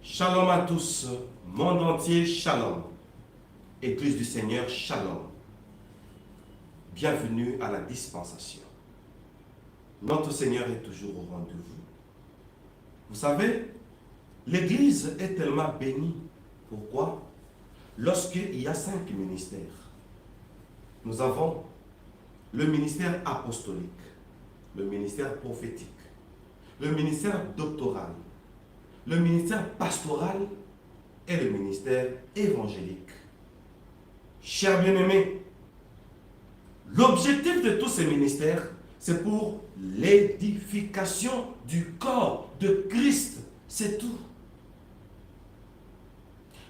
Shalom à tous, monde entier, shalom. Église du Seigneur, shalom. Bienvenue à la dispensation. Notre Seigneur est toujours au rendez-vous. Vous savez, l'Église est tellement bénie. Pourquoi? Lorsqu'il y a 5 ministères. Nous avons le ministère apostolique, le ministère prophétique, le ministère doctoral, le ministère pastoral et le ministère évangélique. Chers bien-aimés, l'objectif de tous ces ministères, c'est pour l'édification du corps de Christ. C'est tout.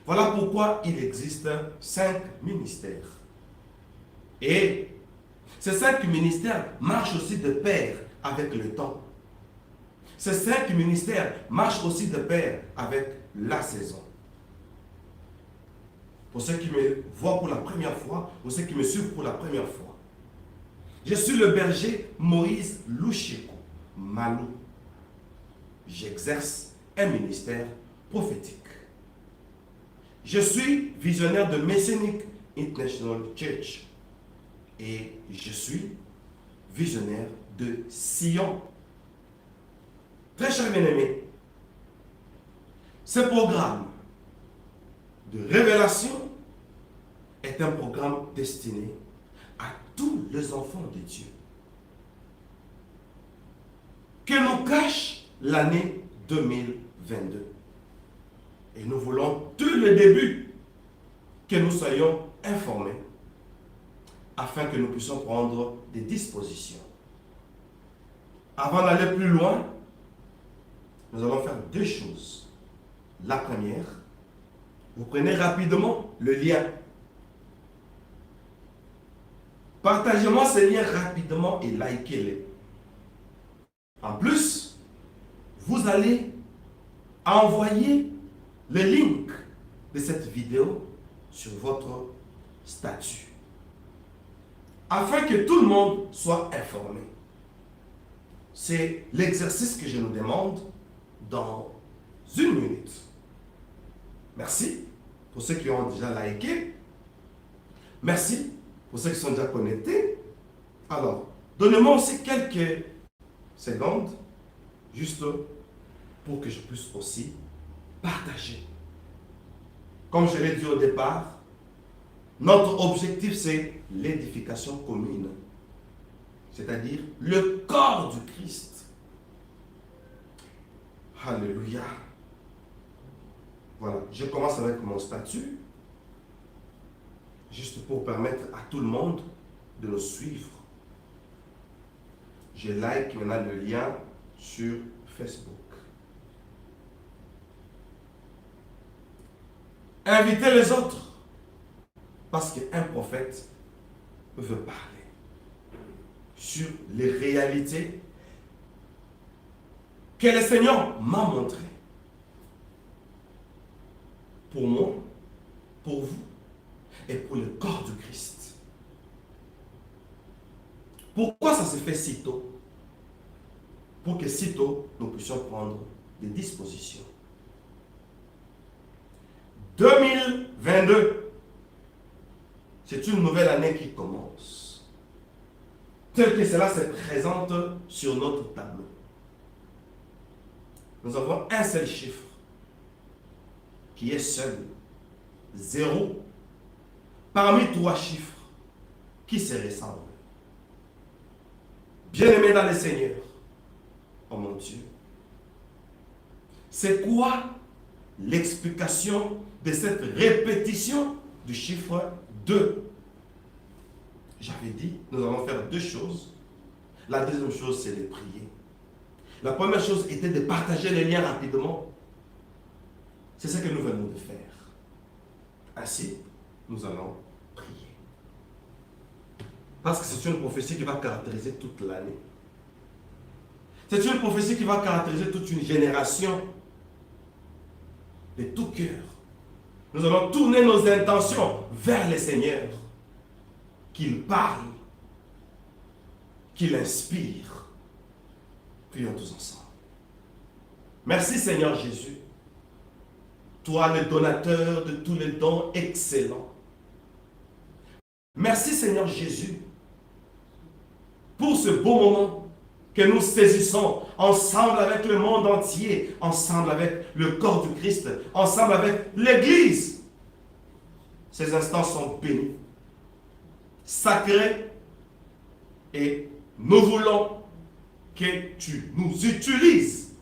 Voilà pourquoi il existe 5 ministères. Et ces 5 ministères marchent aussi de pair avec le temps. Ces 5 ministères marchent aussi de pair avec la saison. Pour ceux qui me voient pour la première fois, pour ceux qui me suivent pour la première fois, je suis le berger Moïse Loucheko Malou. J'exerce un ministère prophétique. Je suis visionnaire de Messianic International Church et je suis visionnaire de Sion. Très chers bien-aimés, ce programme de révélation est un programme destiné à tous les enfants de Dieu. Que nous cache l'année 2022. Et nous voulons, dès le début, que nous soyons informés afin que nous puissions prendre des dispositions. Avant d'aller plus loin, nous allons faire 2 choses. La première, vous prenez rapidement le lien. Partagez-moi ces liens rapidement et likez-les. En plus, vous allez envoyer le link de cette vidéo sur votre statut, afin que tout le monde soit informé. C'est l'exercice que je nous demande dans 1 minute. Merci pour ceux qui ont déjà liké. Merci pour ceux qui sont déjà connectés. Alors, donnez-moi aussi quelques secondes, juste pour que je puisse aussi partager. Comme je l'ai dit au départ, notre objectif c'est l'édification commune, c'est-à-dire le corps du Christ. Alléluia. Voilà, je commence avec mon statut, juste pour permettre à tout le monde de nous suivre. Je like maintenant le lien sur Facebook. Invitez les autres, parce qu'un prophète veut parler sur les réalités que le Seigneur m'a montrées. Pour moi, pour vous et pour le corps du Christ. Pourquoi ça se fait si tôt? Pour que si tôt, nous puissions prendre des dispositions. 2022, c'est une nouvelle année qui commence. Tel que cela se présente sur notre tableau. Nous avons un seul chiffre qui est seul, 0, parmi 3 chiffres qui se ressemblent. Bien-aimés dans le Seigneur, oh mon Dieu, c'est quoi l'explication de cette répétition du chiffre 2? J'avais dit, nous allons faire 2 choses. La deuxième chose, c'est de prier. La première chose était de partager les liens rapidement. C'est ce que nous venons de faire. Ainsi, nous allons prier. Parce que c'est une prophétie qui va caractériser toute l'année. C'est une prophétie qui va caractériser toute une génération. De tout cœur. Nous allons tourner nos intentions vers le Seigneur. Qu'il parle. Qu'il inspire. Prions tous ensemble. Merci Seigneur Jésus toi le donateur de tous les dons excellents. Merci Seigneur Jésus pour ce beau moment que nous saisissons ensemble avec le monde entier, ensemble avec le corps du Christ, ensemble avec l'Église. Ces instants sont bénis, sacrés, et nous voulons que tu nous utilises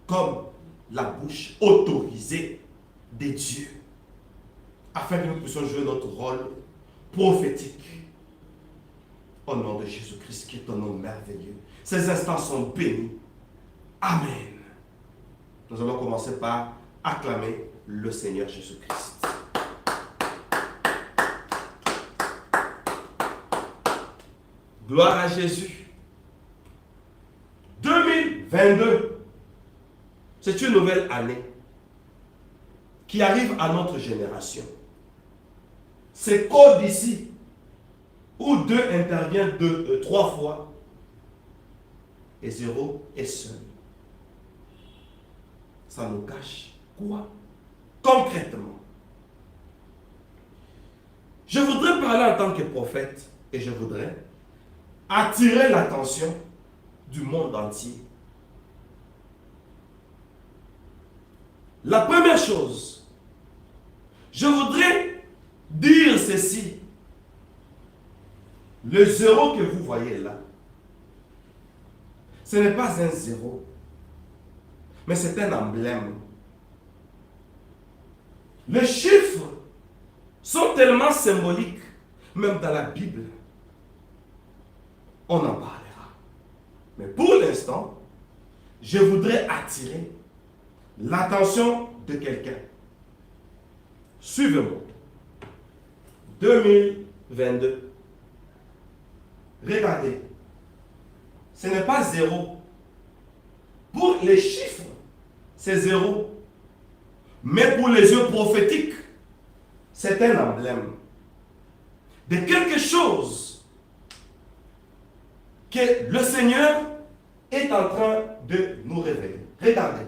comme la bouche autorisée de Dieu, afin que nous puissions jouer notre rôle prophétique. Au nom de Jésus-Christ, qui est ton nom merveilleux. Ces instants sont bénis. Amen. Nous allons commencer par acclamer le Seigneur Jésus-Christ. Gloire à Jésus. 2022, c'est une nouvelle année qui arrive à notre génération. C'est code ici, où 2 intervient 3 fois, et 0 est seul. Ça nous cache quoi? Concrètement, je voudrais parler en tant que prophète, et je voudrais attirer l'attention du monde entier. La première chose, je voudrais dire ceci. Le 0 que vous voyez là, ce n'est pas un 0, mais c'est un emblème. Les chiffres sont tellement symboliques, même dans la Bible. On en parlera. Mais pour l'instant, je voudrais attirer l'attention de quelqu'un. Suivez-moi. 2022. Regardez. Ce n'est pas 0. Pour les chiffres, c'est 0. Mais pour les yeux prophétiques, c'est un emblème de quelque chose que le Seigneur est en train de nous révéler. Regardez.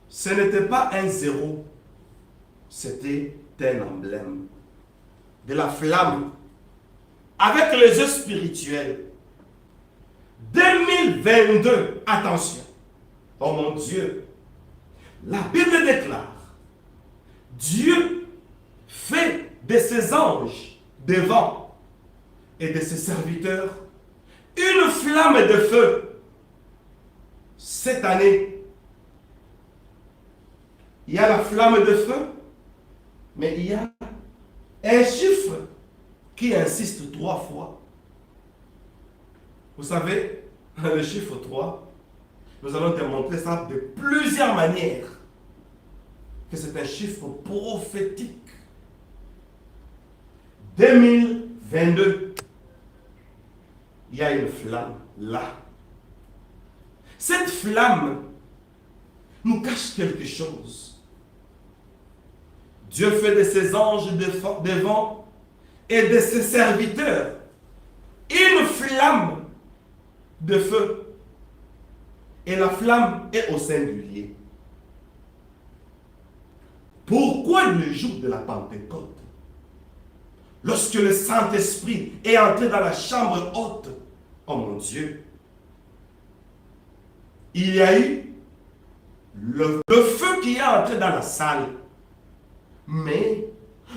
Ce n'était pas un 0, c'était un emblème de la flamme avec les yeux spirituels. 2022, attention. Oh mon Dieu, la Bible déclare, Dieu fait de ses anges devant et de ses serviteurs une flamme de feu. Cette année, il y a la flamme de feu, mais il y a un chiffre qui insiste 3 fois. Vous savez, le chiffre 3, nous allons démontrer ça de plusieurs manières, que c'est un chiffre prophétique. 2022, il y a une flamme là. Cette flamme nous cache quelque chose. Dieu fait de ses anges devant et de ses serviteurs une flamme de feu. Et la flamme est au singulier. Pourquoi le jour de la Pentecôte, lorsque le Saint-Esprit est entré dans la chambre haute, oh mon Dieu, il y a eu le feu qui est entré dans la salle. Mais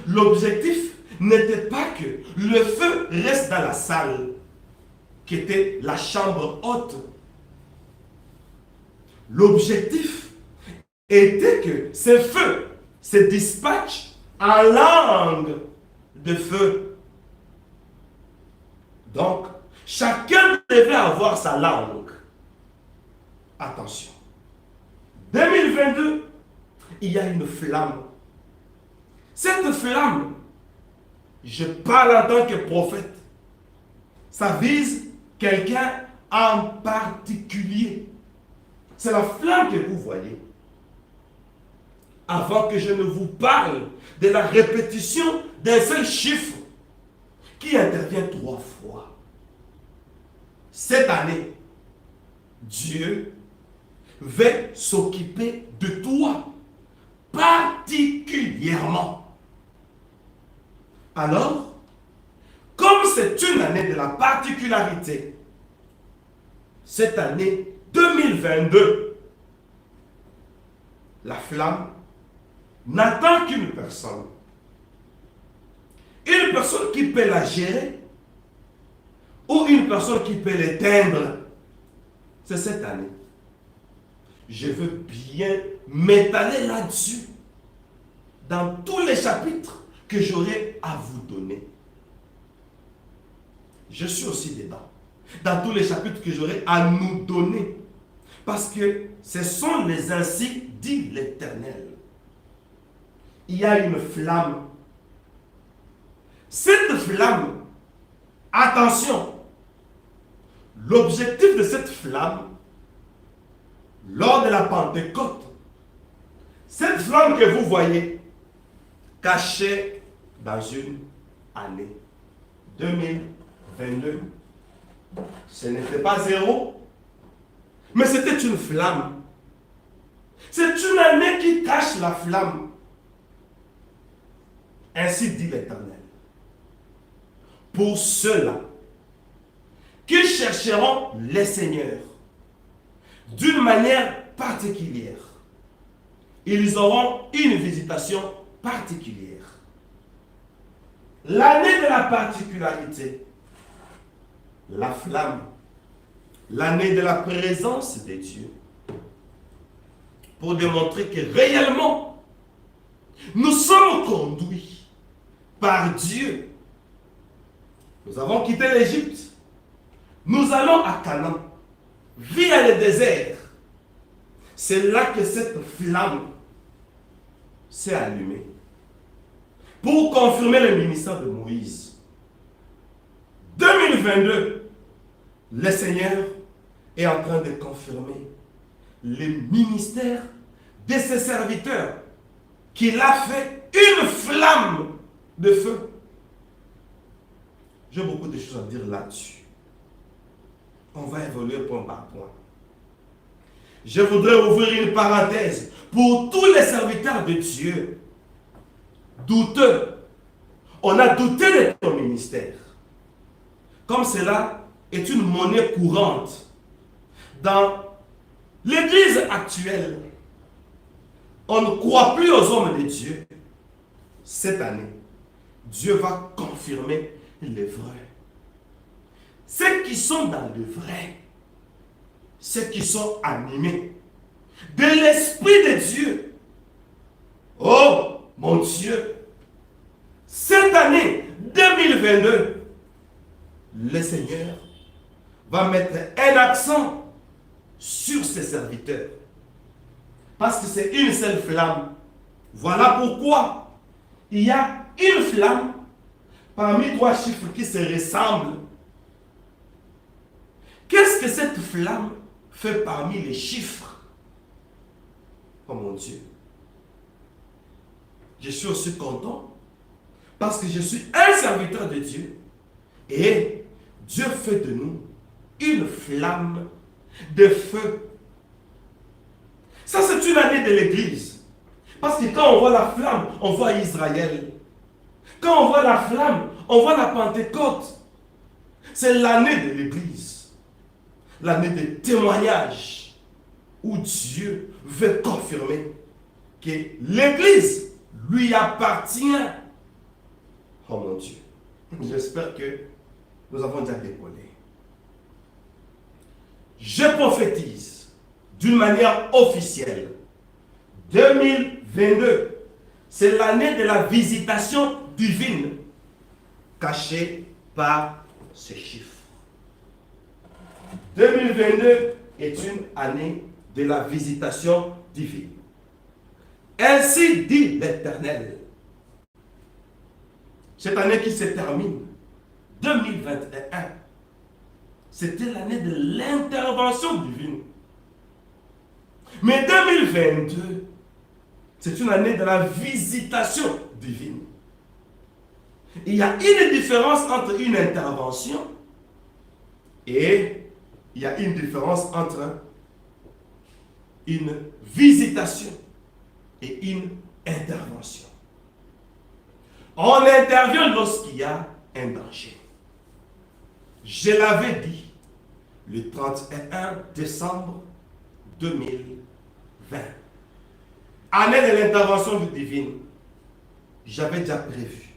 l'objectif n'était pas que le feu reste dans la salle, qui était la chambre haute. L'objectif était que ce feu se dispatche en langue de feu. Donc, chacun devait avoir sa langue. Attention. 2022, il y a une flamme. Cette flamme, je parle en tant que prophète. Ça vise quelqu'un en particulier. C'est la flamme que vous voyez. Avant que je ne vous parle de la répétition d'un seul chiffre qui intervient 3 fois. Cette année, Dieu va s'occuper de toi particulièrement. Alors, comme c'est une année de la particularité, cette année 2022, la flamme n'attend qu'une personne. Une personne qui peut la gérer ou une personne qui peut l'éteindre. C'est cette année. Je veux bien m'étaler là-dessus dans tous les chapitres que j'aurai à vous donner. Je suis aussi dedans. Dans tous les chapitres que j'aurai à nous donner. Parce que ce sont les ainsi dit l'Éternel. Il y a une flamme. Cette flamme, attention, l'objectif de cette flamme, lors de la Pentecôte, cette flamme que vous voyez cachée dans une année 2022, ce n'était pas zéro, mais c'était une flamme. C'est une année qui cache la flamme. Ainsi dit l'Éternel. Pour ceux-là qui chercheront les seigneurs d'une manière particulière, ils auront une visitation particulière. L'année de la particularité, la flamme, l'année de la présence de Dieu, pour démontrer que réellement, nous sommes conduits par Dieu. Nous avons quitté l'Égypte. Nous allons à Canaan, via le désert. C'est là que cette flamme s'est allumée. Pour confirmer le ministère de Moïse. 2022, le Seigneur est en train de confirmer le ministère de ses serviteurs, qu'il a fait une flamme de feu. J'ai beaucoup de choses à dire là-dessus. On va évoluer point par point. Je voudrais ouvrir une parenthèse pour tous les serviteurs de Dieu douteux. On a douté de ton ministère. Comme cela est une monnaie courante dans l'Église actuelle, on ne croit plus aux hommes de Dieu. Cette année, Dieu va confirmer les vrais. Ceux qui sont dans le vrai, ceux qui sont animés de l'Esprit de Dieu. Oh, mon Dieu, cette année 2022, le Seigneur va mettre un accent sur ses serviteurs. Parce que c'est une seule flamme. Voilà pourquoi il y a une flamme parmi trois chiffres qui se ressemblent. Qu'est-ce que cette flamme fait parmi les chiffres? Oh mon Dieu. Je suis aussi content parce que je suis un serviteur de Dieu et Dieu fait de nous une flamme de feu. Ça, c'est une année de l'Église. Parce que quand on voit la flamme, on voit Israël. Quand on voit la flamme, on voit la Pentecôte. C'est l'année de l'Église. L'année de témoignage où Dieu veut confirmer que l'Église lui appartient. Oh mon Dieu. J'espère que nous avons déjà décollé. Je prophétise d'une manière officielle. 2022, c'est l'année de la visitation divine cachée par ces chiffres. 2022 est une année de la visitation divine. Ainsi dit l'Éternel. Cette année qui se termine, 2021, c'était l'année de l'intervention divine. Mais 2022, c'est une année de la visitation divine. Il y a une différence entre une intervention et il y a une différence entre une visitation et une intervention. On intervient lorsqu'il y a un danger. Je l'avais dit le 31 décembre 2020. Année de l'intervention divine. J'avais déjà prévu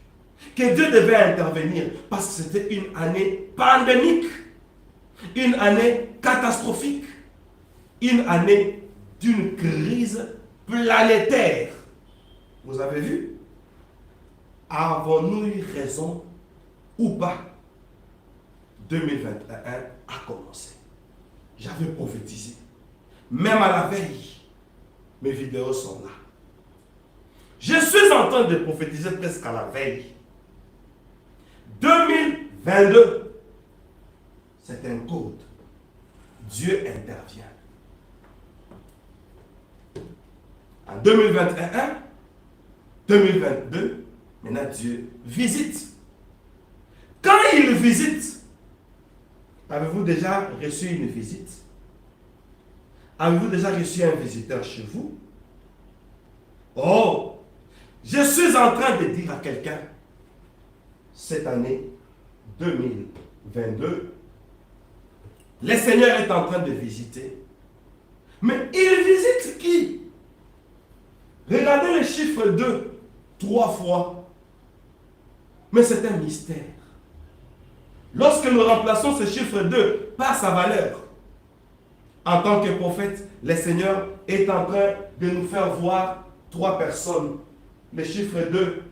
que Dieu devait intervenir parce que c'était une année pandémique, une année catastrophique, une année d'une crise planétaire. Vous avez vu? Avons-nous eu raison ou pas? 2021 a commencé. J'avais prophétisé. Même à la veille, mes vidéos sont là. Je suis en train de prophétiser presque à la veille. 2022, c'est un code. Dieu intervient. En 2021, 2022, maintenant Dieu visite. Quand il visite, avez-vous déjà reçu une visite? Avez-vous déjà reçu un visiteur chez vous? Oh, je suis en train de dire à quelqu'un, cette année 2022, le Seigneur est en train de visiter. Mais il visite qui? Regardez le chiffre 2, 3 fois. Mais c'est un mystère. Lorsque nous remplaçons ce chiffre 2 par sa valeur, en tant que prophète, le Seigneur est en train de nous faire voir 3 personnes. Le chiffre 2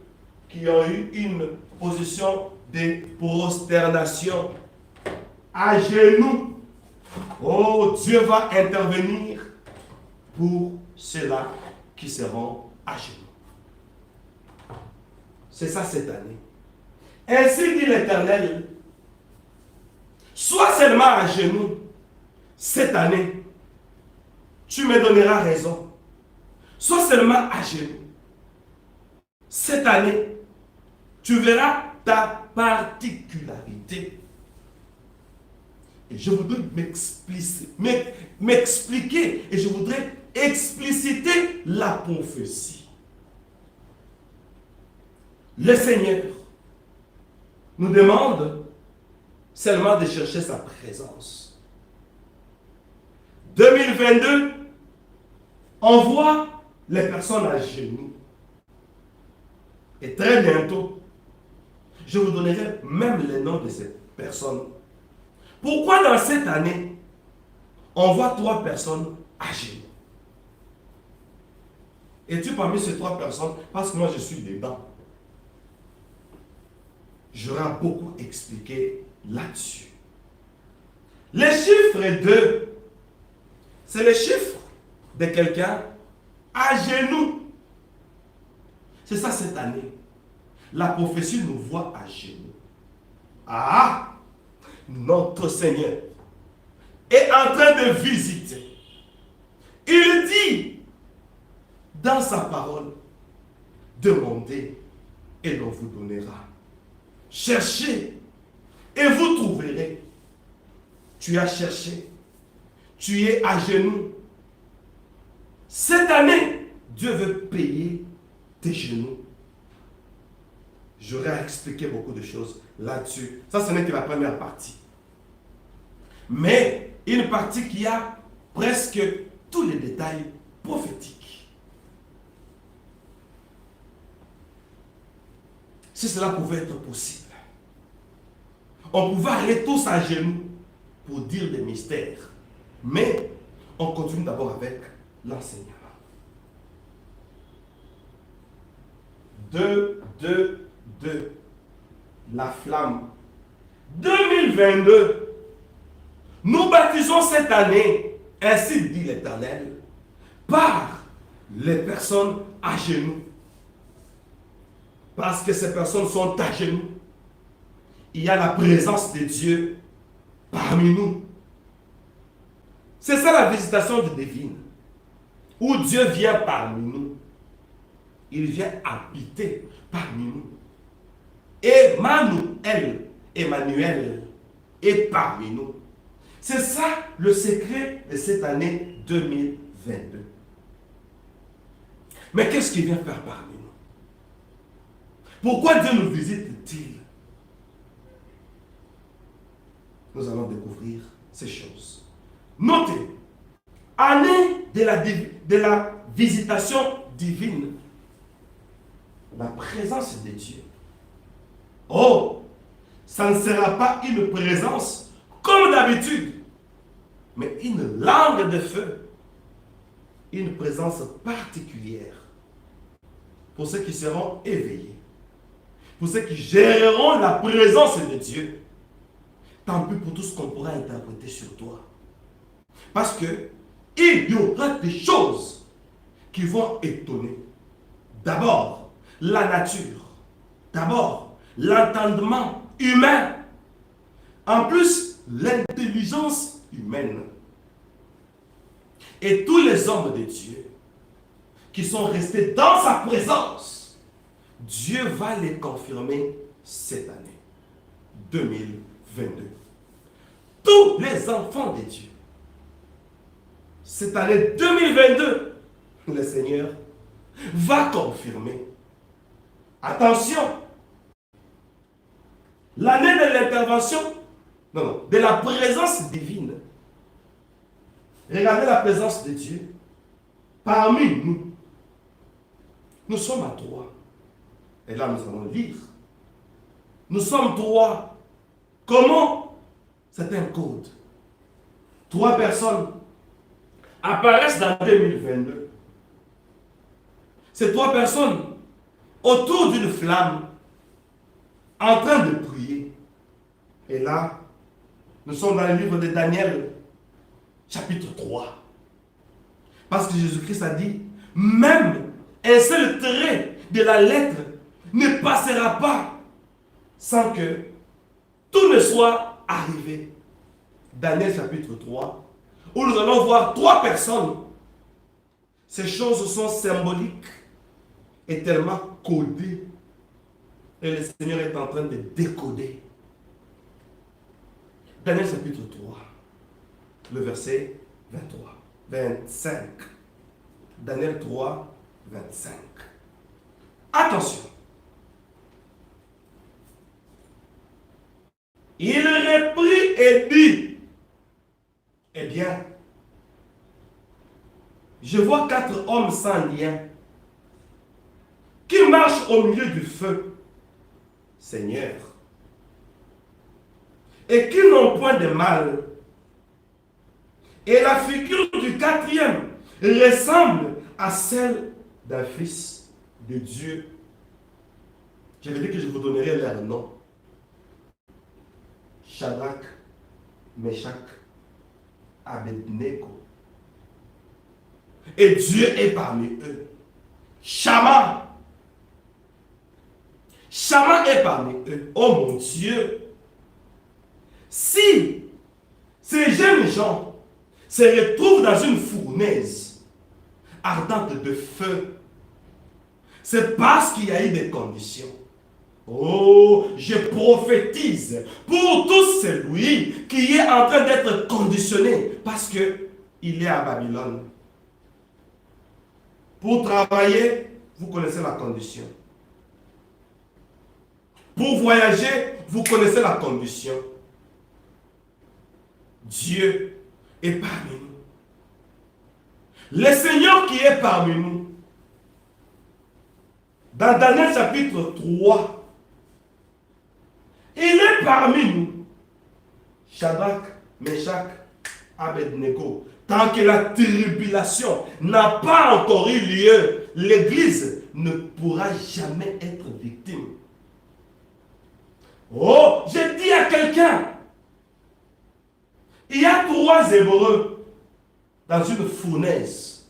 qui ont eu une position de prosternation à genoux. Oh, Dieu va intervenir pour ceux-là qui seront à genoux. C'est ça cette année. Ainsi dit l'Éternel, sois seulement à genoux cette année, tu me donneras raison. Sois seulement à genoux. Cette année, tu verras ta particularité. Et je voudrais m'expliquer et je voudrais expliciter la prophétie. Le Seigneur nous demande seulement de chercher sa présence. 2022, on voit les personnes à genoux. Et très bientôt, je vous donnerai même les noms de ces personnes. Pourquoi dans cette année, on voit 3 personnes à genoux? Es-tu parmi ces 3 personnes? Parce que moi je suis dedans. J'aurai beaucoup expliqué là-dessus. Le chiffre 2, c'est le chiffre de quelqu'un à genoux. C'est ça cette année. La prophétie nous voit à genoux. Ah! Notre Seigneur est en train de visiter. Il dit dans sa parole, demandez et l'on vous donnera. Cherchez et vous trouverez. Tu as cherché, tu es à genoux. Cette année, Dieu veut payer tes genoux. J'aurais expliqué beaucoup de choses là-dessus. Ça, ce n'est que la première partie. Mais une partie qui a presque tous les détails prophétiques. Si cela pouvait être possible, on pouvait aller tous à genoux pour dire des mystères. Mais on continue d'abord avec l'enseignement. 2, la flamme. 2022, nous baptisons cette année, ainsi dit l'Éternel, par les personnes à genoux. Parce que ces personnes sont à genoux. Il y a la présence de Dieu parmi nous. C'est ça la visitation de divine. Où Dieu vient parmi nous. Il vient habiter parmi nous. Emmanuel est parmi nous. C'est ça le secret de cette année 2022. 22. Mais qu'est-ce qu'il vient faire parmi nous? Pourquoi Dieu nous visite-t-il? Nous allons découvrir ces choses. Notez, année de la visitation divine, la présence de Dieu. Oh, ça ne sera pas une présence comme d'habitude, mais une langue de feu, une présence particulière pour ceux qui seront éveillés, pour ceux qui géreront la présence de Dieu. Tant pis pour tout ce qu'on pourra interpréter sur toi. Parce que il y aura des choses qui vont étonner. D'abord, la nature. D'abord, l'entendement humain. En plus, l'intelligence humaine. Et tous les hommes de Dieu qui sont restés dans sa présence, Dieu va les confirmer cette année 2022. Tous les enfants de Dieu, cette année 2022, le Seigneur va confirmer. Attention, l'année de l'intervention, de la présence divine. Regardez la présence de Dieu parmi nous. Nous sommes à 3. Et là, nous allons lire. Nous sommes 3. Comment? C'est un code. 3 personnes apparaissent dans 2022. Ces 3 personnes autour d'une flamme en train de prier. Et là, nous sommes dans le livre de Daniel, chapitre 3. Parce que Jésus-Christ a dit, même un seul trait de la lettre ne passera pas sans que tout ne soit arrivé. Daniel chapitre 3, où nous allons voir 3 personnes. Ces choses sont symboliques et tellement codées. Et le Seigneur est en train de décoder. Daniel chapitre 3, le verset 25. Daniel 3, 25. Attention. Il reprit et dit, eh bien, je vois 4 hommes sans lien qui marchent au milieu du feu, Seigneur, et qui n'ont point de mal. Et la figure du 4e ressemble à celle d'un fils de Dieu. Je vais dire que je vous donnerai leur nom. Shadrach, Meshach, Abednego. Et Dieu est parmi eux. Shama. Shama est parmi eux. Oh mon Dieu. Si ces jeunes gens se retrouvent dans une fournaise ardente de feu, c'est parce qu'il y a eu des conditions. Oh, je prophétise pour tout celui qui est en train d'être conditionné parce qu'il est à Babylone. Pour travailler, vous connaissez la condition. Pour voyager, vous connaissez la condition. Dieu est parmi nous. Le Seigneur qui est parmi nous. Dans Daniel chapitre 3, il est parmi nous. Shadrach, Meshach, Abednego. Tant que la tribulation n'a pas encore eu lieu, l'Église ne pourra jamais être victime. Oh, j'ai dit à quelqu'un, il y a 3 Hébreux dans une fournaise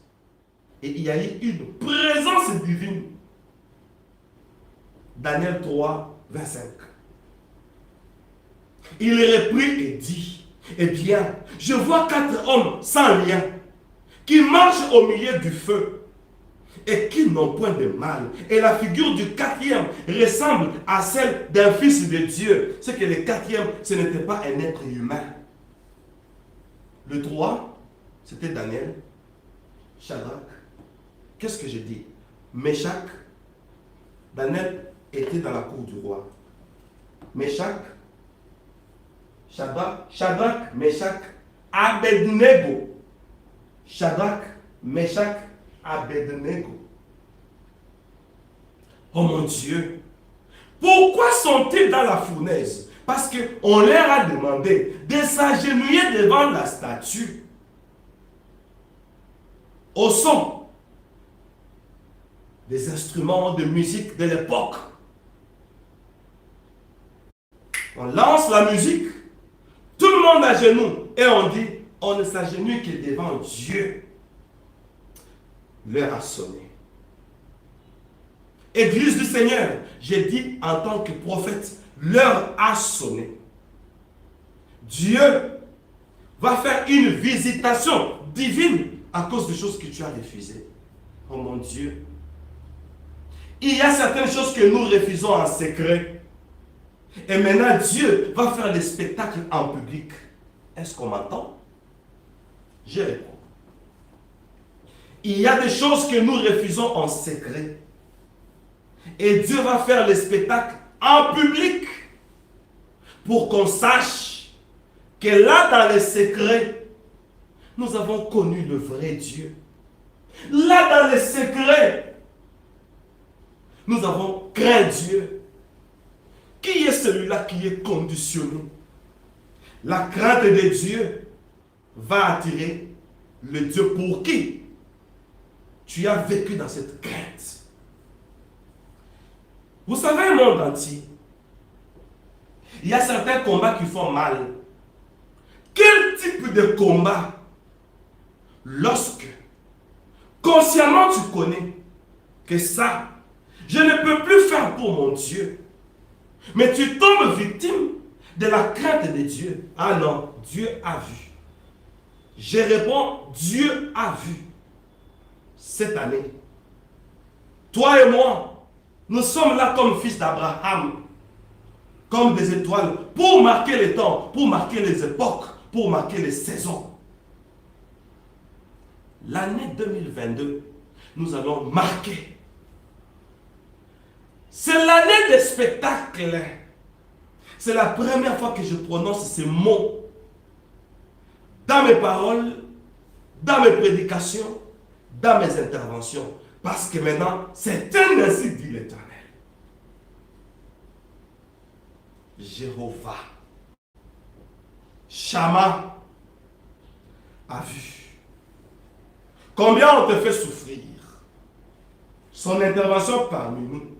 et il y a eu une présence divine. Daniel 3, 25. Il reprit et dit, eh bien, je vois 4 hommes sans lien qui marchent au milieu du feu et qui n'ont point de mal. Et la figure du 4e ressemble à celle d'un fils de Dieu. C'est que le 4e, ce n'était pas un être humain. Le 3, c'était Daniel. Shadrach, qu'est-ce que je dis? Meshach, Daniel était dans la cour du roi. Meshach, Shadrach, Meshach, Abednego. Shadrach, Meshach, Abednego. Oh mon Dieu, pourquoi sont-ils dans la fournaise? Parce qu'on leur a demandé de s'agenouiller devant la statue au son des instruments de musique de l'époque. On lance la musique, tout le monde à genoux, et on dit, on ne s'agenouille que devant Dieu. L'heure a sonné. Église du Seigneur, j'ai dit en tant que prophète, l'heure a sonné. Dieu va faire une visitation divine à cause des choses que tu as refusées. Oh mon Dieu. Il y a certaines choses que nous refusons en secret. Et maintenant, Dieu va faire des spectacles en public. Est-ce qu'on m'entend? Je réponds. Il y a des choses que nous refusons en secret. Et Dieu va faire les spectacles en public pour qu'on sache que là, dans les secrets, nous avons connu le vrai Dieu. Là, dans les secrets, nous avons craint Dieu. Qui est celui-là qui est conditionné? La crainte de Dieu va attirer le Dieu pour qui tu as vécu dans cette crainte. Vous savez, le monde entier, il y a certains combats qui font mal. Quel type de combat? Lorsque, consciemment, tu connais que ça, je ne peux plus faire pour mon Dieu. Mais tu tombes victime de la crainte de Dieu. Ah non, Dieu a vu. Je réponds, Dieu a vu. Cette année, toi et moi, nous sommes là comme fils d'Abraham, comme des étoiles, pour marquer les temps, pour marquer les époques, pour marquer les saisons. L'année 2022, nous allons marquer. C'est l'année des spectacles. C'est la première fois que je prononce ces mots dans mes paroles, dans mes prédications, dans mes interventions. Parce que maintenant, c'est un ainsi dit l'Éternel. Jéhovah, Shama, a vu. Combien on te fait souffrir? Son intervention parmi nous.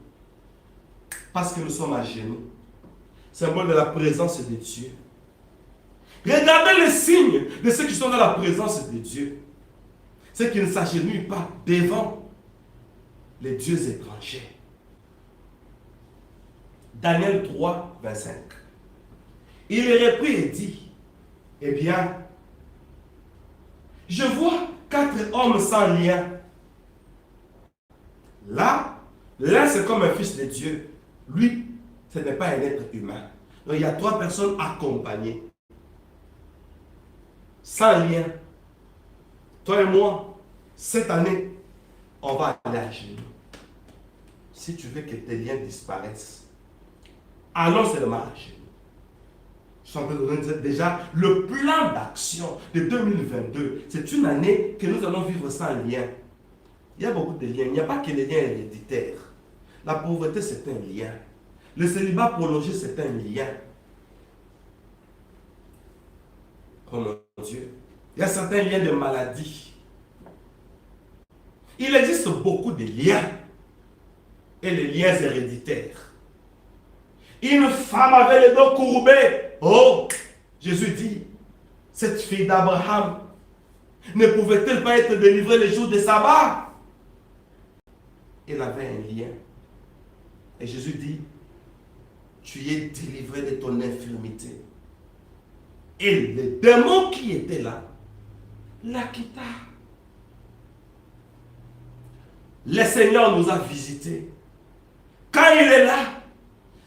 Parce que nous sommes à genoux. Symbole de la présence de Dieu. Regardez les signes de ceux qui sont dans la présence de Dieu. Ceux qui ne s'agenouillent pas devant les dieux étrangers. Daniel 3, 25. Il reprit et dit, eh bien, je vois 4 hommes sans lien. Là, l'un c'est comme un fils de Dieu. Lui, ce n'est pas un être humain. Donc il y a 3 personnes accompagnées. Sans lien. Toi et moi, cette année, on va aller à genoux. Si tu veux que tes liens disparaissent, allons seulement à genoux. Je suis en train de donner déjà le plan d'action de 2022. C'est une année que nous allons vivre sans lien. Il y a beaucoup de liens. Il n'y a pas que les liens héréditaires. La pauvreté, c'est un lien. Le célibat prolongé, c'est un lien. Oh mon Dieu. Il y a certains liens de maladie. Il existe beaucoup de liens. Et les liens héréditaires. Une femme avait les dos courbés. Oh, Jésus dit, cette fille d'Abraham ne pouvait-elle pas être délivrée le jour de sabbat? Elle avait un lien. Et Jésus dit, tu es délivré de ton infirmité. Et le démon qui était là, la quitta. Le Seigneur nous a visités. Quand il est là,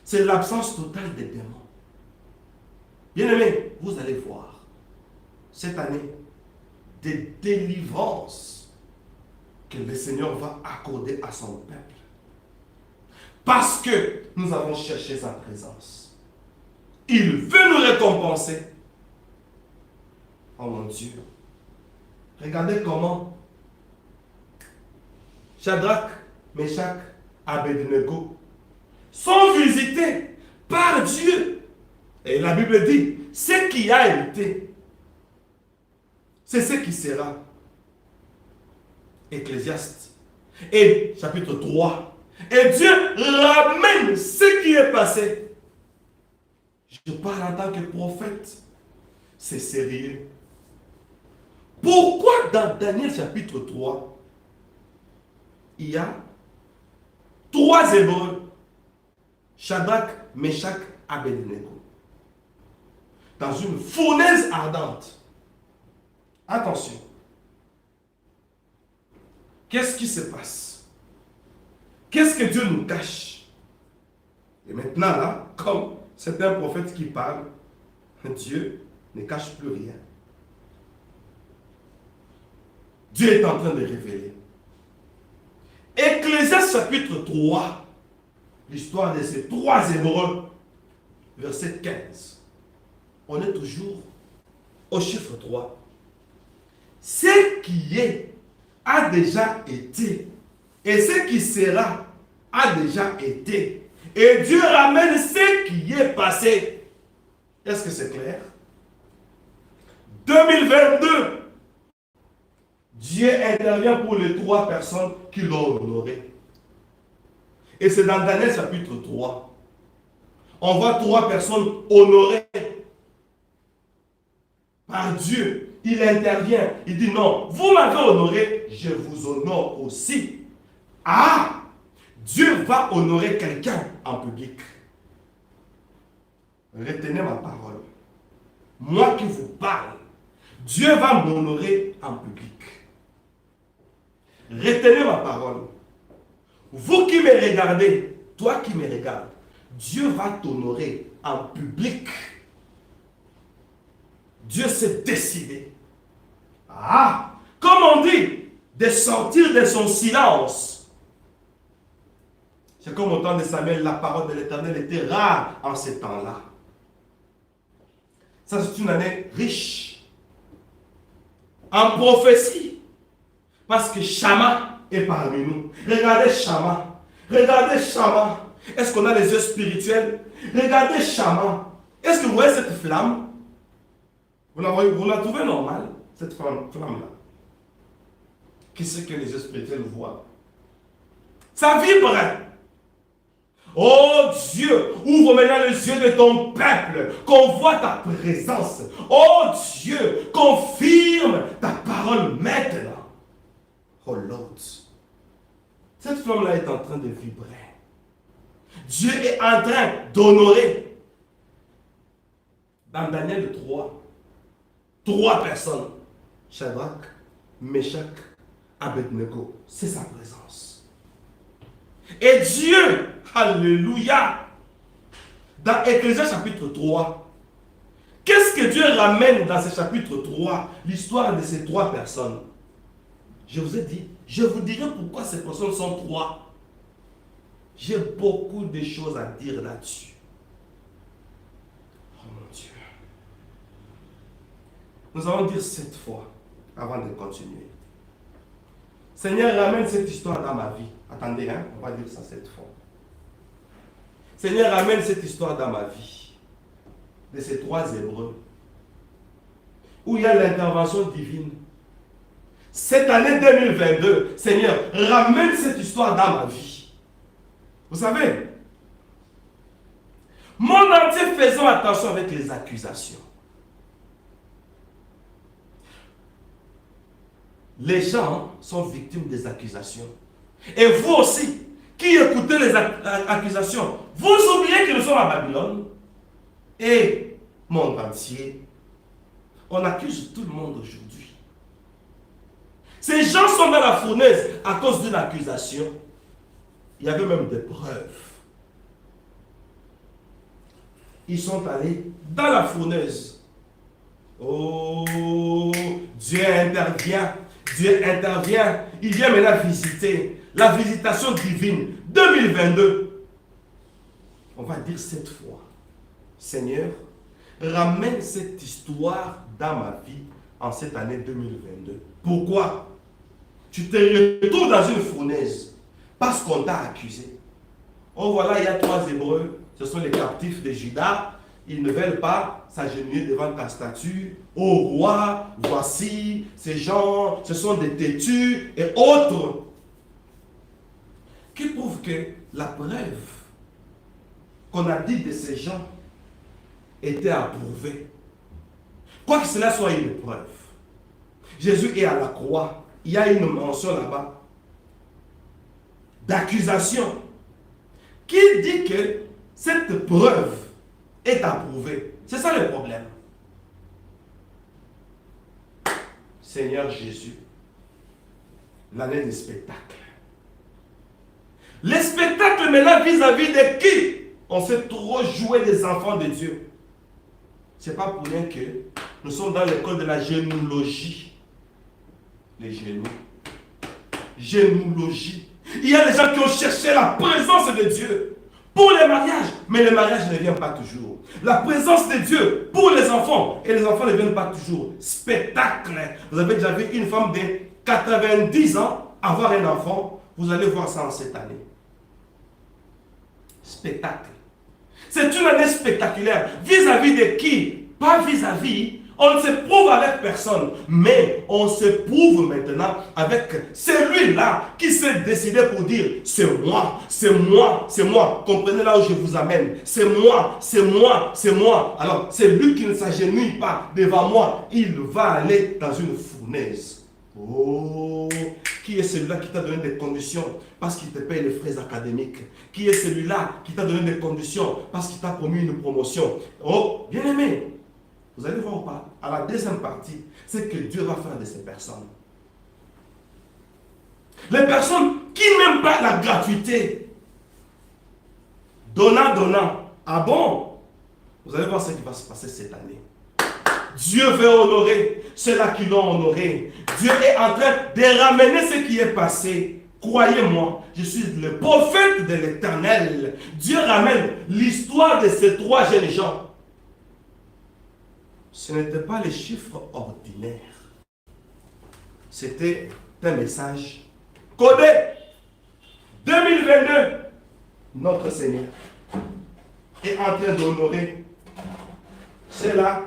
c'est l'absence totale des démons. Bien-aimés, vous allez voir cette année des délivrances que le Seigneur va accorder à son peuple. Parce que nous avons cherché sa présence. Il veut nous récompenser. Oh mon Dieu. Regardez comment Shadrach, Meshach, Abednego sont visités par Dieu. Et la Bible dit, ce qui a été, c'est ce qui sera. Ecclésiaste. Et chapitre 3. Et Dieu ramène ce qui est passé. Je parle en tant que prophète. C'est sérieux. Pourquoi dans Daniel chapitre 3, il y a 3 Hébreux, Shadrach, Meshach, Abednego, dans une fournaise ardente. Attention. Qu'est-ce qui se passe? Qu'est-ce que Dieu nous cache? Et maintenant là, comme c'est un prophète qui parle, Dieu ne cache plus rien. Dieu est en train de révéler. Ecclésiaste chapitre 3, l'histoire de ces 3 Hébreux, verset 15. On est toujours au chiffre 3. Ce qui est a déjà été, et ce qui sera a déjà été. Et Dieu ramène ce qui est passé. Est-ce que c'est clair? 2022. Dieu intervient pour les 3 personnes qui l'ont honoré. Et c'est dans Daniel chapitre 3. On voit 3 personnes honorées par Dieu. Il intervient. Il dit non, vous m'avez honoré, je vous honore aussi. Ah! Dieu va honorer quelqu'un en public. Retenez ma parole. Moi qui vous parle, Dieu va m'honorer en public. Retenez ma parole. Vous qui me regardez, toi qui me regardes, Dieu va t'honorer en public. Dieu s'est décidé. Ah, comme on dit, de sortir de son silence. C'est comme au temps de Samuel, la parole de l'Éternel était rare en ces temps-là. Ça, c'est une année riche en prophétie. Parce que Shama est parmi nous. Regardez Shama. Regardez Shama. Est-ce qu'on a les yeux spirituels? Regardez Shama. Est-ce que vous voyez cette flamme? Vous la trouvez normale, cette flamme-là? Qui c'est que les yeux spirituels voient? Ça vibre. Oh Dieu, ouvre maintenant les yeux de ton peuple, qu'on voit ta présence. Oh Dieu, confirme ta parole maintenant. Oh Lord, cette flamme-là est en train de vibrer. Dieu est en train d'honorer. Dans Daniel 3 personnes, Shadrach, Meshach, Abednego, c'est sa présence. Et Dieu, alléluia, dans Ecclésiaste chapitre 3, qu'est-ce que Dieu ramène dans ce chapitre 3, l'histoire de ces 3 personnes? Je vous ai dit, je vous dirai pourquoi ces personnes sont 3. J'ai beaucoup de choses à dire là-dessus. Oh mon Dieu. Nous allons dire 7 fois avant de continuer. Seigneur, ramène cette histoire dans ma vie. Attendez, hein, on va dire ça 7 fois. Seigneur, ramène cette histoire dans ma vie. De ces 3 Hébreux. Où il y a l'intervention divine. Cette année 2022, Seigneur, ramène cette histoire dans ma vie. Vous savez, monde entier, faisons attention avec les accusations. Les gens sont victimes des accusations. Et vous aussi, qui écoutez les accusations, vous oubliez que nous sommes à Babylone. Et monde entier, on accuse tout le monde aujourd'hui. Ces gens sont dans la fournaise à cause d'une accusation. Il y avait même des preuves. Ils sont allés dans la fournaise. Oh, Dieu intervient. Dieu intervient. Il vient maintenant visiter. La visitation divine. 2022. On va dire cette fois, Seigneur, ramène cette histoire dans ma vie en cette année 2022. Pourquoi? Tu te retrouves dans une fournaise parce qu'on t'a accusé. Oh voilà, il y a 3 Hébreux, ce sont les captifs de Juda. Ils ne veulent pas s'agenouiller devant ta statue. Ô roi, voici ces gens, ce sont des têtus et autres. Qui prouve que la preuve qu'on a dit de ces gens était approuvée. Quoi que cela soit une preuve. Jésus est à la croix. Il y a une mention là-bas d'accusation qui dit que cette preuve est approuvée. C'est ça le problème. Seigneur Jésus, l'année des spectacles. Les spectacles maintenant vis-à-vis de qui on sait trop jouer des enfants de Dieu. Ce n'est pas pour rien que nous sommes dans l'école de la généalogie. Les genoux. Généalogie. Il y a des gens qui ont cherché la présence de Dieu pour les mariages, mais le mariage ne vient pas toujours. La présence de Dieu pour les enfants, et les enfants ne viennent pas toujours. Spectacle. Vous avez déjà vu une femme de 90 ans avoir un enfant, vous allez voir ça en cette année. Spectacle. C'est une année spectaculaire. Vis-à-vis de qui? Pas vis-à-vis. On ne se prouve avec personne, mais on se prouve maintenant avec celui-là qui s'est décidé pour dire c'est moi, c'est moi, c'est moi. Comprenez là où je vous amène. C'est moi, c'est moi, c'est moi. Alors, c'est lui qui ne s'agenouille pas devant moi. Il va aller dans une fournaise. Oh, qui est celui-là qui t'a donné des conditions parce qu'il te paye les frais académiques? Qui est celui-là qui t'a donné des conditions parce qu'il t'a promis une promotion? Oh, bien aimé, vous allez voir ou pas? À la deuxième partie, c'est que Dieu va faire de ces personnes. Les personnes qui n'aiment pas la gratuité. Donnant, donnant. Ah bon? Vous allez voir ce qui va se passer cette année. Dieu veut honorer ceux-là qui l'ont honoré. Dieu est en train de ramener ce qui est passé. Croyez-moi, je suis le prophète de l'Éternel. Dieu ramène l'histoire de ces 3 jeunes gens. Ce n'était pas les chiffres ordinaires. C'était un message codé. 2022, notre Seigneur est en train d'honorer ceux-là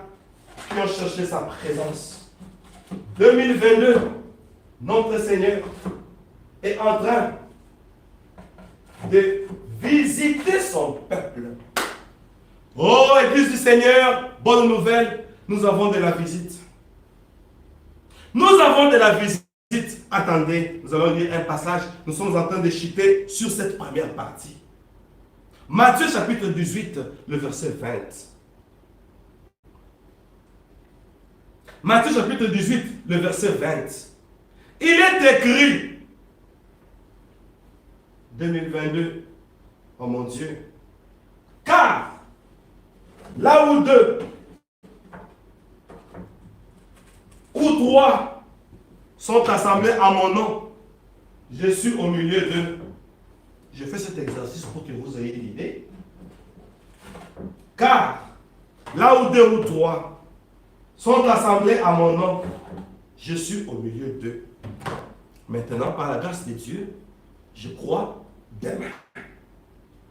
qui ont cherché sa présence. 2022, notre Seigneur est en train de visiter son peuple. Oh, Église du Seigneur, bonne nouvelle, nous avons de la visite. Nous avons de la visite. Attendez, nous allons lire un passage. Nous sommes en train de chuter sur cette première partie. Matthieu chapitre 18, le verset 20. Matthieu chapitre 18, le verset 20. Il est écrit, 2022, oh mon Dieu, car là où 2 ou 3 sont assemblés à mon nom, je suis au milieu d'eux. Je fais cet exercice pour que vous ayez l'idée. Car là où 2 ou 3 sont assemblés à mon nom, je suis au milieu d'eux. Maintenant, par la grâce de Dieu, je crois demain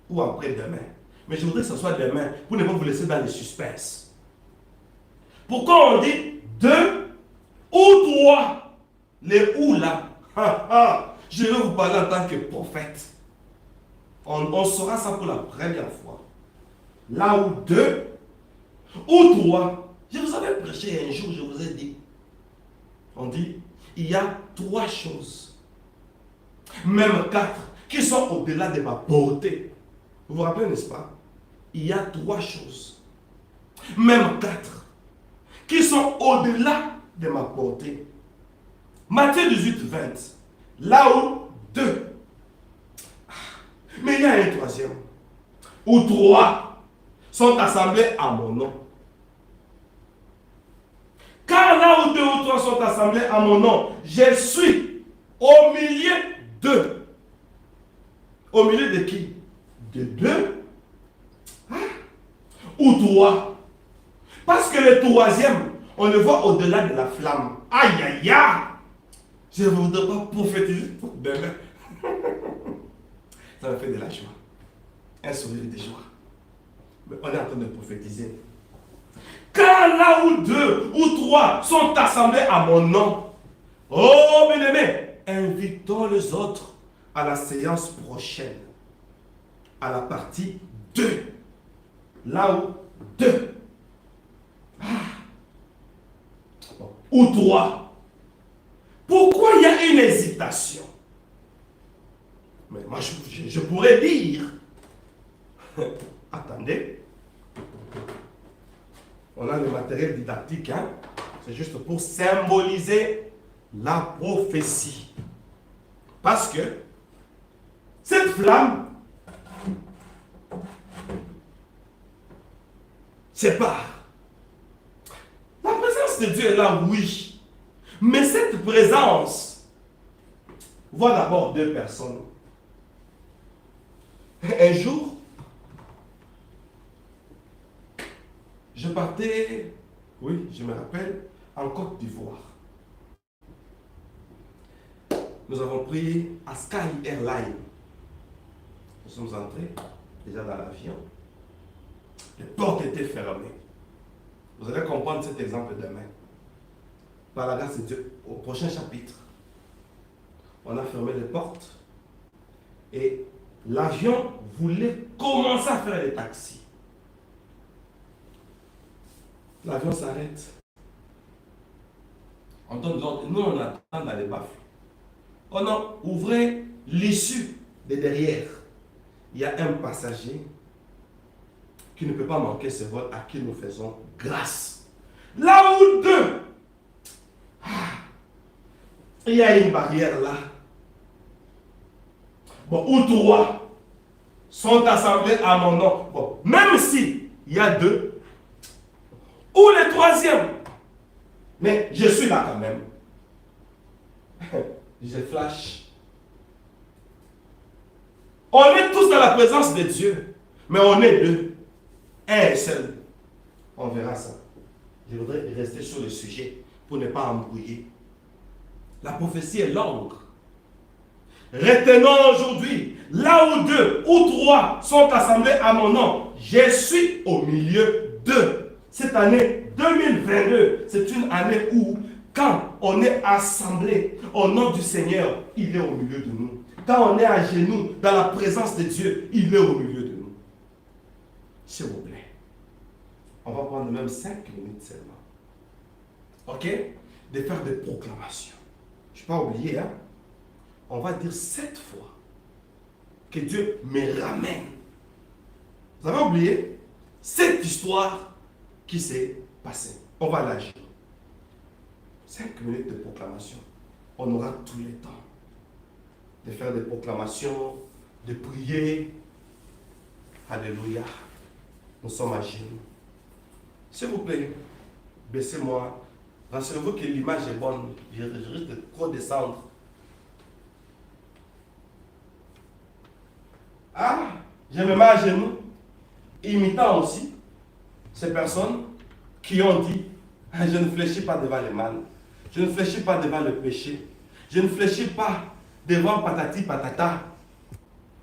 ou après-demain. Mais je voudrais que ce soit demain pour ne pas vous laisser dans le suspense. Pourquoi on dit 2 ou 3? Les ou là. Je vais vous parler en tant que prophète. On saura ça pour la première fois. Là où 2 ou 3. Je vous avais prêché un jour, je vous ai dit. On dit, il y a 3 choses, même 4, qui sont au-delà de ma portée. Vous vous rappelez, n'est-ce pas? Il y a 3 choses, même 4, qui sont au-delà de ma portée. Matthieu 18, 20. Là où 2. Mais il y a un 3e. Où 3 sont assemblés à mon nom. Car là Là où deux ou trois sont assemblés à mon nom, je suis au milieu d'eux. Au milieu de qui? De deux ou trois. Parce que le troisième, on le voit au-delà de la flamme. Aïe, aïe, aïe. Je ne voudrais pas prophétiser pour demain. Ça me fait de la joie. Un sourire de joie. Mais on est en train de prophétiser. Car là où deux ou trois sont assemblés à mon nom, oh bien-aimé, invitons les autres à la séance prochaine. À la partie 2. Là où 2. Ou 3. Pourquoi il y a une hésitation? Mais moi, je pourrais dire, attendez, on a le matériel didactique, hein? C'est juste pour symboliser la prophétie. Parce que cette flamme sépare. La présence de Dieu est là, oui. Mais cette présence voit d'abord deux personnes. Un jour, je partais, oui, je me rappelle, en Côte d'Ivoire. Nous avons pris à Sky Airline. Nous sommes entrés déjà dans l'avion. Les portes étaient fermées. Vous allez comprendre cet exemple demain. Par la grâce de Dieu, au prochain chapitre, on a fermé les portes et l'avion voulait commencer à faire les taxis. L'avion s'arrête. On donne l'ordre. Nous, on attend dans les baffles. Oh non, ouvrez l'issue de derrière. Il y a un passager qui ne peut pas manquer ce vol à qui nous faisons grâce. Là où deux, il y a une barrière là. Bon, où trois sont assemblés à mon nom. Bon, même si il y a deux, ou le troisième, mais je suis là quand même. Je flash. On est tous dans la présence de Dieu, mais on est deux. Un seul. On verra ça. Je voudrais rester sur le sujet pour ne pas embrouiller. La prophétie est longue. Retenons aujourd'hui, là où deux ou trois sont assemblés à mon nom, je suis au milieu d'eux. Cette année 2022, c'est une année où, quand on est assemblé au nom du Seigneur, il est au milieu de nous. Quand on est à genoux dans la présence de Dieu, il est au milieu de nous. S'il vous plaît. On va prendre même 5 minutes seulement. Ok? De faire des proclamations. Je ne vais pas oublier, hein? On va dire 7 fois que Dieu me ramène. Vous avez oublié cette histoire qui s'est passée. On va l'agir. 5 minutes de proclamation. On aura tous les temps de faire des proclamations, de prier. Alléluia. Nous sommes à genoux. S'il vous plaît, baissez-moi. Rassurez-vous que l'image est bonne. Je risque de trop descendre. Ah, je me mets à genoux, imitant aussi ces personnes qui ont dit, je ne fléchis pas devant le mal. Je ne fléchis pas devant le péché. Je ne fléchis pas devant patati patata.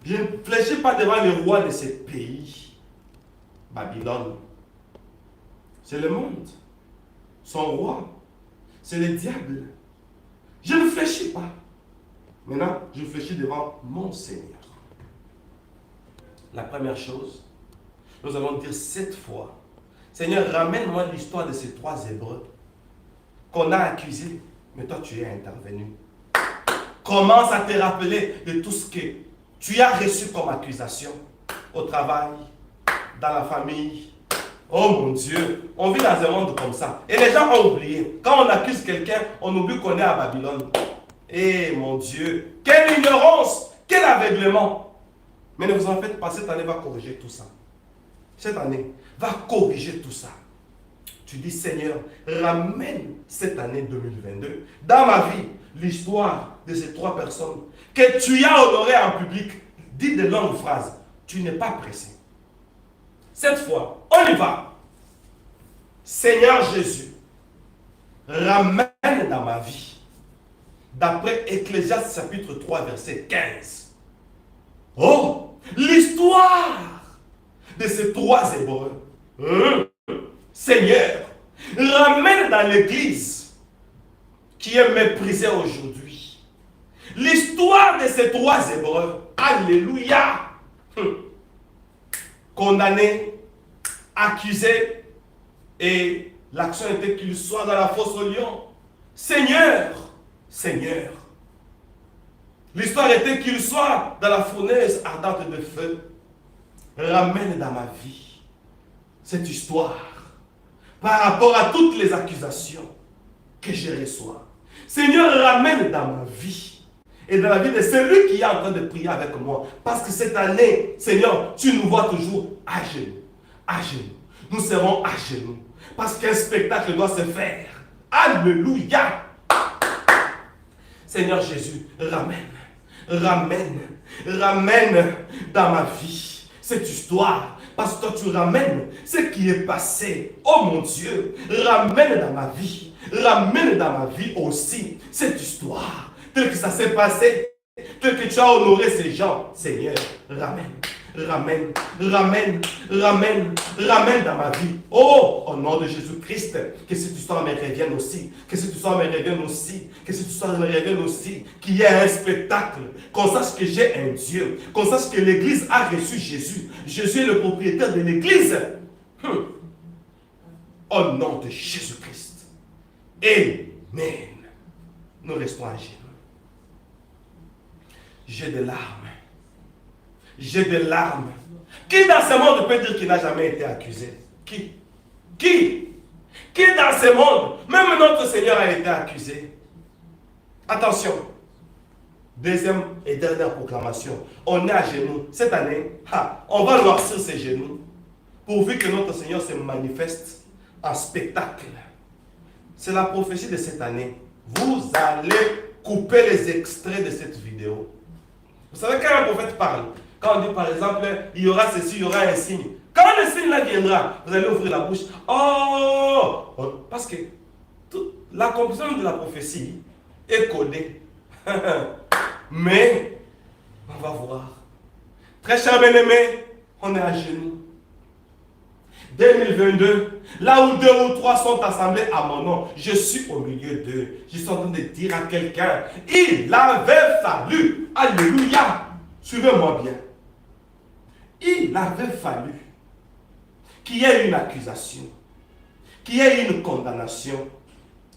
Je ne fléchis pas devant le roi de ce pays. Babylone. C'est le monde. Son roi. C'est le diable. Je ne fléchis pas. Maintenant, je fléchis devant mon Seigneur. La première chose, nous allons dire 7 fois. Seigneur, ramène-moi l'histoire de ces 3 Hébreux qu'on a accusés, mais toi tu es intervenu. Commence à te rappeler de tout ce que tu as reçu comme accusation au travail, dans la famille. Oh mon Dieu, on vit dans un monde comme ça. Et les gens ont oublié. Quand on accuse quelqu'un, on oublie qu'on est à Babylone. Eh mon Dieu, quelle ignorance, quel aveuglement. Mais ne vous en faites pas, cette année va corriger tout ça. Cette année va corriger tout ça. Tu dis, Seigneur, ramène cette année 2022 dans ma vie, l'histoire de ces 3 personnes que tu as honorées en public. Dis de longues phrases. Tu n'es pas pressé. Cette fois, on y va. Seigneur Jésus, ramène dans ma vie, d'après Ecclésiaste chapitre 3, verset 15. Oh, l'histoire de ces 3 Hébreux. Seigneur, ramène dans l'église qui est méprisée aujourd'hui. L'histoire de ces 3 Hébreux. Alléluia. Condamnés, accusés, et l'action était qu'ils soient dans la fosse au lion. Seigneur, Seigneur. L'histoire était qu'ils soient dans la fournaise ardente de feu. Ramène dans ma vie cette histoire par rapport à toutes les accusations que je reçois. Seigneur, ramène dans ma vie et dans la vie de celui qui est en train de prier avec moi. Parce que cette année, Seigneur, tu nous vois toujours à genoux. À genoux. Nous serons à genoux. Parce qu'un spectacle doit se faire. Alléluia. Seigneur Jésus, ramène dans ma vie cette histoire. Parce que toi, tu ramènes ce qui est passé. Oh mon Dieu, ramène dans ma vie aussi cette histoire. Tel que ça s'est passé, tel que tu as honoré ces gens. Seigneur, ramène dans ma vie. Oh, au nom de Jésus-Christ, que cette histoire me revienne aussi. Que cette histoire me revienne aussi. Que cette histoire me revienne aussi. Qu'il y ait un spectacle. Qu'on sache que j'ai un Dieu. Qu'on sache que l'Église a reçu Jésus. Jésus est le propriétaire de l'Église. Au nom de Jésus-Christ. Amen. Nous restons à genoux. J'ai des larmes. J'ai des larmes. Qui dans ce monde peut dire qu'il n'a jamais été accusé? Qui dans ce monde, même notre Seigneur a été accusé. Attention. Deuxième et dernière proclamation. On est à genoux. Cette année, on va noircir ses genoux. Pourvu que notre Seigneur se manifeste en spectacle. C'est la prophétie de cette année. Vous allez couper les extraits de cette vidéo. Vous savez, quand un prophète parle, quand on dit par exemple, il y aura ceci, il y aura un signe. Quand le signe là viendra, vous allez ouvrir la bouche. Oh! Parce que l'accomplissement de la prophétie est codé. Mais, on va voir. Très cher bien-aimé, on est à genoux. 2022, là où 2 ou 3 sont assemblés à mon nom, je suis au milieu d'eux. Je suis en train de dire à quelqu'un, il avait fallu, alléluia, suivez-moi bien, il avait fallu qu'il y ait une accusation, qu'il y ait une condamnation.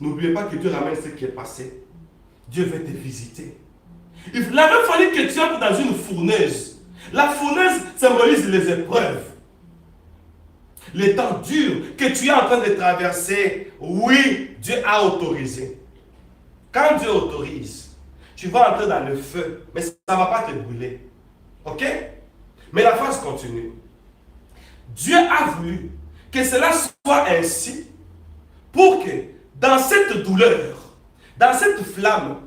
N'oubliez pas que Dieu ramène ce qui est passé. Dieu veut te visiter. Il avait fallu que tu entres dans une fournaise. La fournaise symbolise les épreuves. Les temps durs que tu es en train de traverser, oui, Dieu a autorisé. Quand Dieu autorise, tu vas entrer dans le feu, mais ça ne va pas te brûler. Ok? Mais la phrase continue. Dieu a voulu que cela soit ainsi pour que dans cette douleur, dans cette flamme,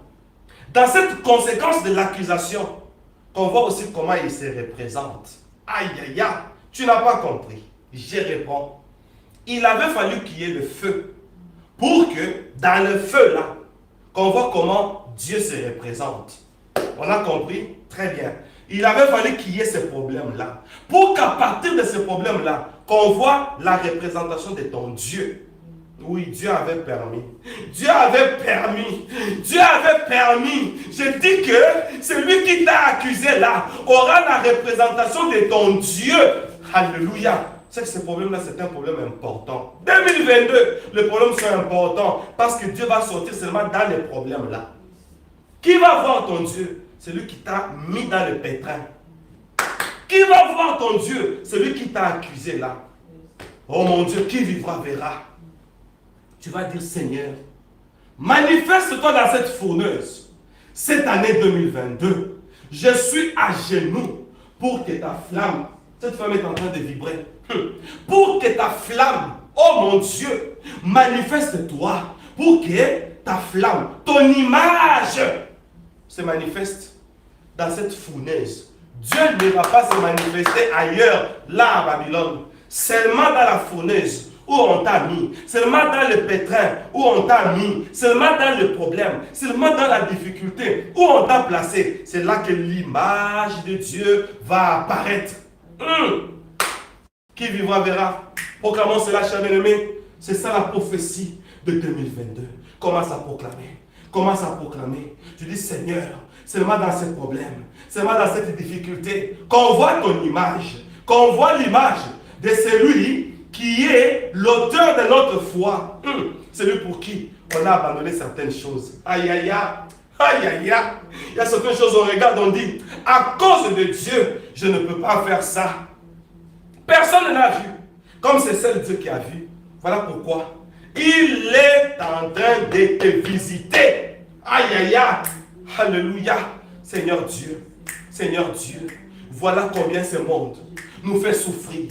dans cette conséquence de l'accusation, qu'on voit aussi comment il se représente. Aïe, aïe, aïe, tu n'as pas compris. Je réponds, il avait fallu qu'il y ait le feu pour que dans le feu là, qu'on voit comment Dieu se représente. On a compris? Très bien. Il avait fallu qu'il y ait ce problème là pour qu'à partir de ce problème là, qu'on voit la représentation de ton Dieu. Oui, Dieu avait permis. Dieu avait permis. Dieu avait permis. Je dis que celui qui t'a accusé là aura la représentation de ton Dieu. Alléluia. C'est que ce problème-là, c'est un problème important. 2022, le problème c'est important parce que Dieu va sortir seulement dans les problèmes-là. Qui va voir ton Dieu? Celui qui t'a mis dans le pétrin. Qui va voir ton Dieu? Celui qui t'a accusé là. Oh mon Dieu, qui vivra verra. Tu vas dire, Seigneur, manifeste-toi dans cette fourneuse. Cette année 2022, je suis à genoux pour que ta flamme, cette flamme est en train de vibrer, pour que ta flamme Oh mon Dieu, manifeste-toi pour que ta flamme, ton image se manifeste dans cette fournaise. Dieu ne va pas se manifester ailleurs, là à Babylone. Seulement dans la fournaise où on t'a mis, seulement dans le pétrin où on t'a mis, seulement dans le problème, seulement dans la difficulté où on t'a placé. C'est là que l'image de Dieu va apparaître. Qui vivra verra. Proclamons cela, chers bien-aimés. C'est ça la prophétie de 2022. Commence à proclamer. Commence à proclamer. Tu dis, Seigneur, seulement dans ces problèmes, seulement dans cette difficulté, qu'on voit ton image, qu'on voit l'image de celui qui est l'auteur de notre foi. Celui pour qui on a abandonné certaines choses. Aïe, aïe, aïe. Aïe, aïe, aïe. Il y a certaines choses, on regarde, on dit, à cause de Dieu, je ne peux pas faire ça. Personne ne l'a vu. Comme c'est seul Dieu qui a vu. Voilà pourquoi il est en train de te visiter. Aïe, aïe, aïe. Alléluia. Seigneur Dieu. Seigneur Dieu. Voilà combien ce monde nous fait souffrir.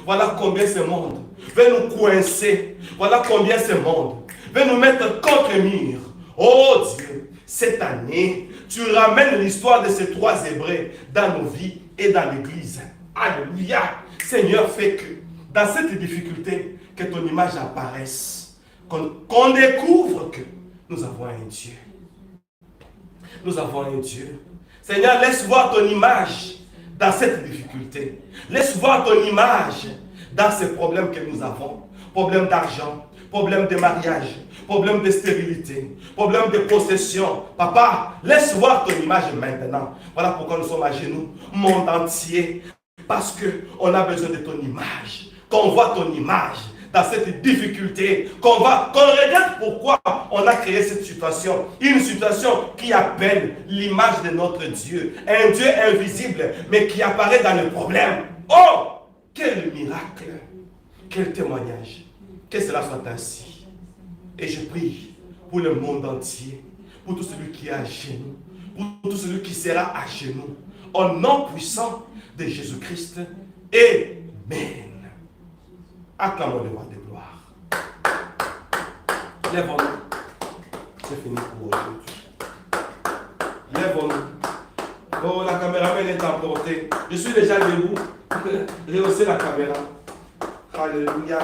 Voilà combien ce monde veut nous coincer. Voilà combien ce monde veut nous mettre contre mur. Oh Dieu, cette année, tu ramènes l'histoire de ces trois Hébreux dans nos vies et dans l'église. Alléluia. Seigneur, fais que dans cette difficulté, que ton image apparaisse. Qu'on découvre que nous avons un Dieu. Nous avons un Dieu. Seigneur, laisse voir ton image dans cette difficulté. Laisse voir ton image dans ces problèmes que nous avons. Problèmes d'argent, problèmes de mariage, problèmes de stérilité, problèmes de possession. Papa, laisse voir ton image maintenant. Voilà pourquoi nous sommes à genoux, monde entier. Parce qu'on a besoin de ton image. Qu'on voit ton image dans cette difficulté. Qu'on regarde pourquoi on a créé cette situation. Une situation qui appelle l'image de notre Dieu. Un Dieu invisible, mais qui apparaît dans le problème. Oh, quel miracle. Quel témoignage. Que cela soit ainsi. Et je prie pour le monde entier. Pour tout celui qui est à genoux. Pour tout celui qui sera à genoux. Au nom puissant de Jésus-Christ. Amen. Acclamons le roi de gloire. Lèvons-nous. C'est fini pour aujourd'hui. Lèvons-nous. Oh, la caméraman est emportée. Je suis déjà debout. Rehaussez la caméra. Alléluia.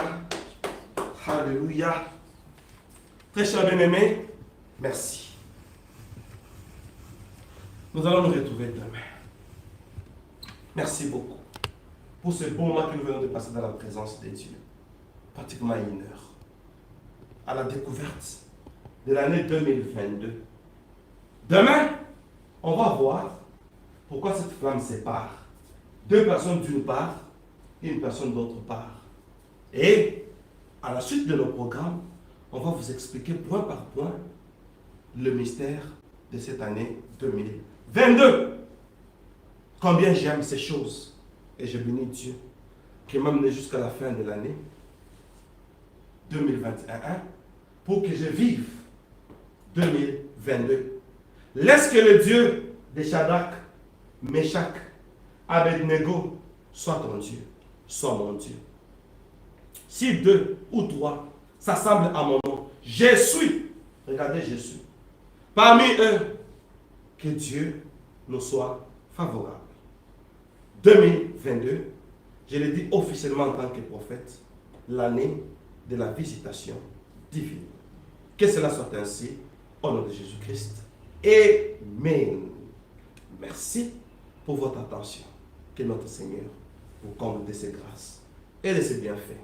Alléluia. Très cher bien-aimé, merci. Nous allons nous retrouver demain. Merci beaucoup pour ce bon moment que nous venons de passer dans la présence de Dieu. Pratiquement 1 heure. À la découverte de l'année 2022. Demain, on va voir pourquoi cette flamme sépare 2 personnes d'une part et une personne d'autre part. Et à la suite de nos programmes, on va vous expliquer point par point le mystère de cette année 2022. Combien j'aime ces choses. Et je bénis Dieu qui m'a amené jusqu'à la fin de l'année 2021 pour que je vive 2022. Laisse que le Dieu de Shadrach, Meshach, Abednego soit ton Dieu, soit mon Dieu. Si 2 ou 3 s'assemblent à mon nom, je suis. Regardez, je suis. Parmi eux, que Dieu nous soit favorable. 2022, je le dis officiellement en tant que prophète, l'année de la visitation divine. Que cela soit ainsi, au nom de Jésus-Christ. Amen. Merci pour votre attention. Que notre Seigneur vous comble de ses grâces et de ses bienfaits.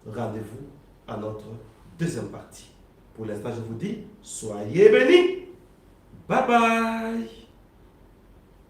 Rendez-vous à notre deuxième partie. Pour l'instant, je vous dis, soyez bénis. Bye bye.